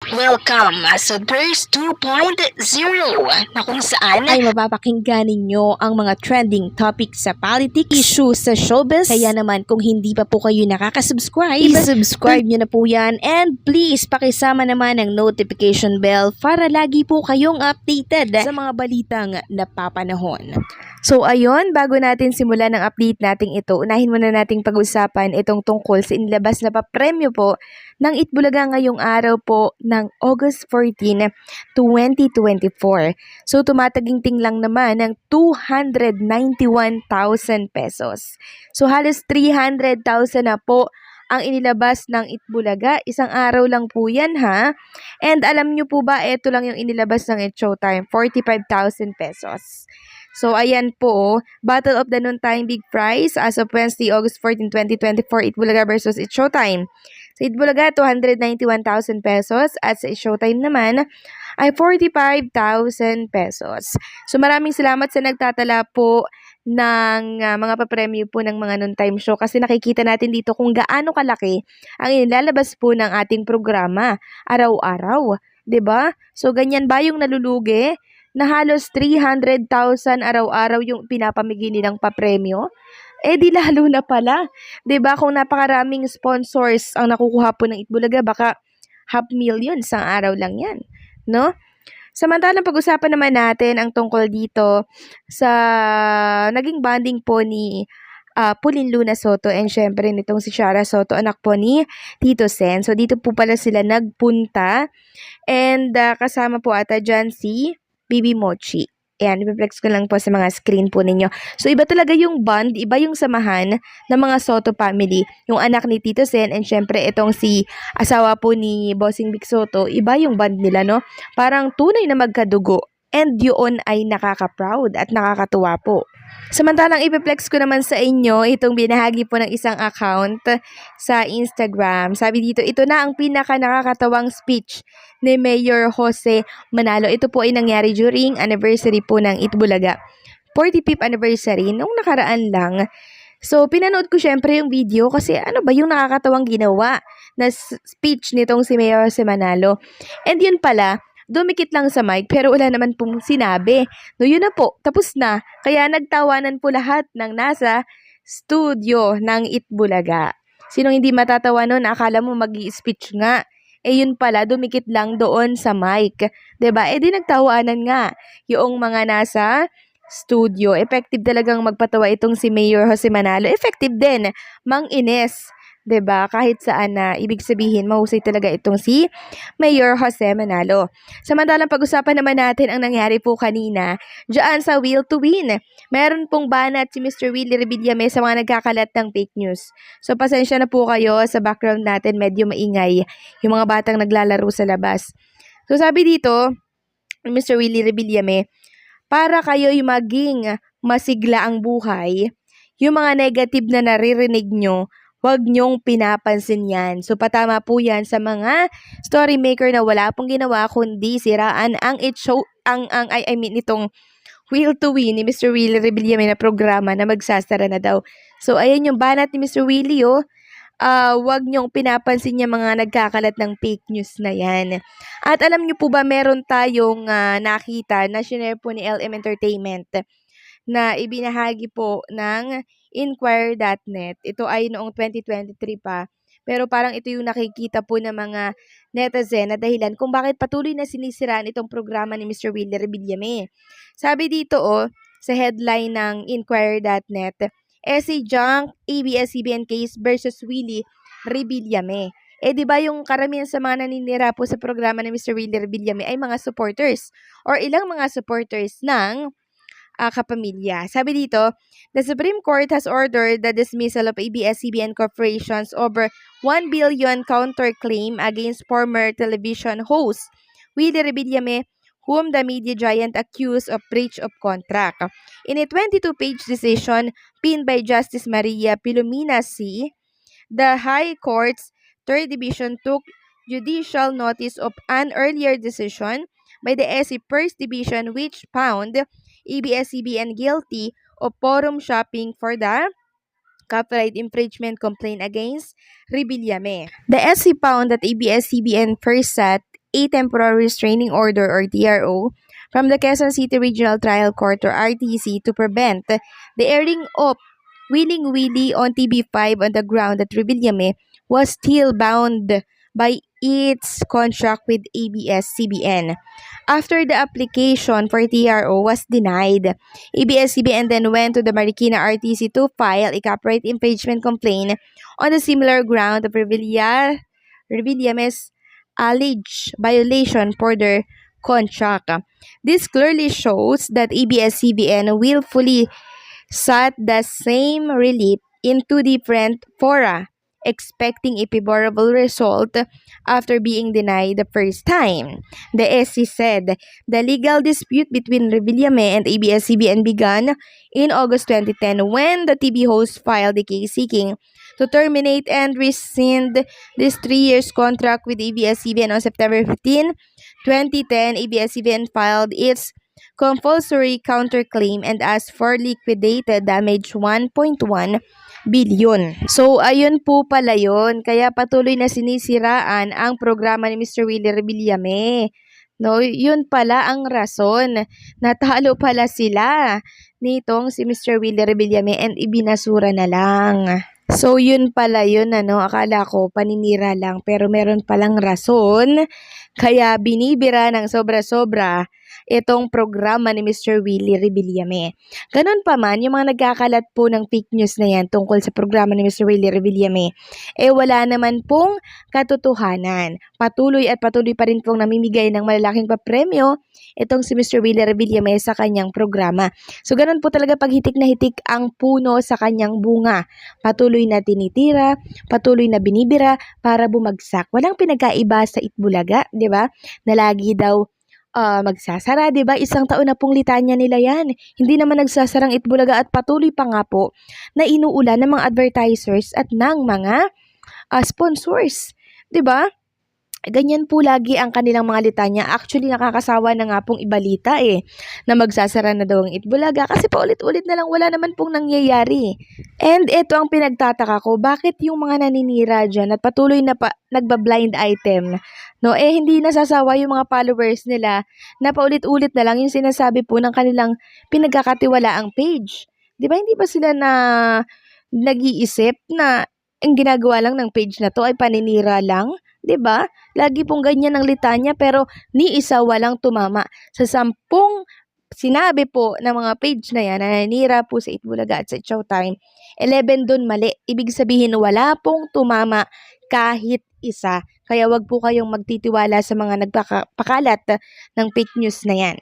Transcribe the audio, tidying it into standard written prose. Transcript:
Welcome sa Burst 2.0 na kung saan ay mapapakinggan ninyo ang mga trending topics sa politics, issues sa showbiz. Kaya naman kung hindi pa po kayo nakaka-subscribe, i-subscribe nyo na po yan. And please, pakisama naman ang notification bell para lagi po kayong updated sa mga balitang napapanahon. So ayun, bago natin simulan ang update nating ito, unahin muna nating pag-usapan itong tungkol sa inilabas na papremyo po ng Itbulaga ngayong araw po ng August 14, 2024. So tumataginting lang naman ng 291,000 pesos. So halos 300,000 na po ang inilabas ng Itbulaga. Isang araw lang po yan ha. And alam nyo po ba, ito lang yung inilabas ng It's Showtime, 45,000 pesos. So, ayan po, Battle of the Noontime Big Prize as of Wednesday, August 14, 2024, Itbulaga versus It's Showtime. Sa Itbulaga, 291,000 pesos at sa It's Showtime naman ay 45,000 pesos. So, maraming salamat sa nagtatala po ng mga papremyo po ng mga noontime show kasi nakikita natin dito kung gaano kalaki ang inilalabas po ng ating programa araw-araw. 'Di ba? So, ganyan ba yung nalulugi? Na halos 300,000 araw-araw yung pinapamigay nilang papremyo, di lalo na pala. 'Di ba kung napakaraming sponsors ang nakukuha po ng Itbulaga, baka 500,000 isang araw lang yan, no? Samantalang pag-usapan naman natin ang tungkol dito sa naging bonding po ni Pauline Luna Soto and syempre nitong si Shara Soto, anak po ni Tito Sen. So dito po pala sila nagpunta and kasama po ata dyan si Bibi Mochi. Ayan, i-flex ko lang po sa mga screen po ninyo. So, iba talaga yung bond, iba yung samahan ng mga Soto family. Yung anak ni Tito Sen and syempre itong si asawa po ni Bossing Vic Soto, iba yung bond nila, no? Parang tunay na magkadugo. And yun ay nakaka-proud at nakakatuwa po. Samantalang i-flex ko naman sa inyo itong binahagi po ng isang account sa Instagram. Sabi dito, ito na ang pinaka nakakatawang speech ni Mayor Jose Manalo. Ito po ay nangyari during anniversary po ng Itbulaga. 45th anniversary nung nakaraan lang. So, pinanood ko syempre yung video kasi ano ba yung nakakatawang ginawa na speech nitong si Mayor Jose Manalo. And yun pala, dumikit lang sa mic pero wala naman pong sinabi. No, yun na po, tapos na. Kaya nagtawanan po lahat ng nasa studio ng Itbulaga. Sinong hindi matatawa nun, akala mo mag-i-speech nga. Yun pala, dumikit lang doon sa mic. 'Di ba? Di nagtawanan nga yung mga nasa studio. Effective talagang magpatawa itong si Mayor Jose Manalo. Effective din, Mang Ines. 'Di ba? Kahit saan na ibig sabihin, mahusay talaga itong si Mayor Jose Manalo. Samantalang pag-usapan naman natin ang nangyari po kanina diyan sa Will to Win. Meron pong banat si Mr. Willie Rebillame sa mga nagkakalat ng fake news. So pasensya na po kayo sa background natin, medyo maingay yung mga batang naglalaro sa labas. So sabi dito, Mr. Willie Rebillame, para kayo yung maging masigla ang buhay, yung mga negative na naririnig nyo, huwag nyong pinapansin yan. So, patama po yan sa mga story maker na wala pong ginawa kundi siraan ang itong Will to Win ni Mr. Willie Rebillame na programa na magsasara na daw. So, ayan yung banat ni Mr. Willie, oh. Huwag nyong pinapansin yung mga nagkakalat ng fake news na yan. At alam nyo po ba, meron tayong nakita na shinare po ni LM Entertainment na ibinahagi po ng Inquirer.net. Ito ay noong 2023 pa. Pero parang ito yung nakikita po ng mga netizen na dahilan kung bakit patuloy na sinisiraan itong programa ni Mr. Willie Rebillame. Sabi dito sa headline ng Inquirer.net, SC Junk ABS-CBN case versus Willie Rebillame. Di ba yung karamihan sa mga naninira po sa programa ni Mr. Willie Rebillame ay mga supporters or ilang mga supporters ng kapamilya. Sabi dito, the Supreme Court has ordered the dismissal of ABS-CBN Corporation's over 1 billion counterclaim against former television host Willie Rebillame, whom the media giant accused of breach of contract. In a 22-page decision pinned by Justice Maria Pilomina C., the High Court's Third Division took judicial notice of an earlier decision by the SC First Division which found ABS-CBN guilty of forum shopping for the copyright infringement complaint against Rebillame. The SC found that ABS-CBN first sat a temporary restraining order or TRO from the Quezon City Regional Trial Court or RTC to prevent the airing of Willing Willie on TV5 on the ground that Revillame was still bound by its contract with ABS-CBN. After the application for TRO was denied, ABS-CBN then went to the Marikina RTC to file a copyright infringement complaint on the similar ground of Revillame's alleged violation for their contract. This clearly shows that ABS-CBN willfully sought the same relief in two different fora, expecting a favorable result after being denied the first time. The SC said the legal dispute between Revillame and ABS-CBN began in August 2010 when the TV host filed a case seeking to terminate and rescind this 3 years contract with ABS-CBN on September 15, 2010. ABS-CBN filed its compulsory counterclaim and asked for liquidated damage 1.1 billion. So, ayun po pala yun. Kaya patuloy na sinisiraan ang programa ni Mr. Willie Revillame. No, yun pala ang rason. Natalo pala sila nitong si Mr. Willie Revillame and ibinasura na lang. So, yun pala yun, ano, akala ko paninira lang pero meron palang rason. Kaya binibira ng sobra-sobra itong programa ni Mr. Willie Revillame. Ganun pa man, yung mga nagkakalat po ng fake news na yan tungkol sa programa ni Mr. Willie Revillame, wala naman pong katotohanan. Patuloy pa rin pong namimigay ng malalaking papremyo itong si Mr. Willie Revillame sa kanyang programa. So, ganun po talaga pag hitik na hitik ang puno sa kanyang bunga. Patuloy na tinitira, patuloy na binibira para bumagsak. Walang pinagkaiba sa Itbulaga, di ba? Na lagi daw magsasara, 'di ba? Isang taon na pong litanya nila 'yan. Hindi naman nagsasarang Itbulaga at patuloy pa nga po na inuulan ng mga advertisers at ng mga sponsors, 'di ba? Ganyan po lagi ang kanilang mga litanya. Actually, nakakasawa na nga pong ibalita na magsasara na daw ang Itbulaga kasi paulit-ulit na lang wala naman pong nangyayari. And ito ang pinagtataka ko, bakit yung mga naninira dyan at patuloy na nagba-blind item, no? Hindi nasasawa yung mga followers nila na paulit-ulit na lang yung sinasabi po ng kanilang pinagkakatiwalaang page. Di ba hindi ba sila na nag-iisip na ang ginagawa lang ng page na to ay paninira lang? 'Di ba? Lagi pong ganyan ang litanya pero ni isa walang tumama. Sa 10 sinabi po ng mga page na yan na nanira po sa Itbulaga at sa Showtime, 11 doon mali. Ibig sabihin wala pong tumama kahit isa. Kaya wag po kayong magtitiwala sa mga nagpapakalat ng fake news na yan.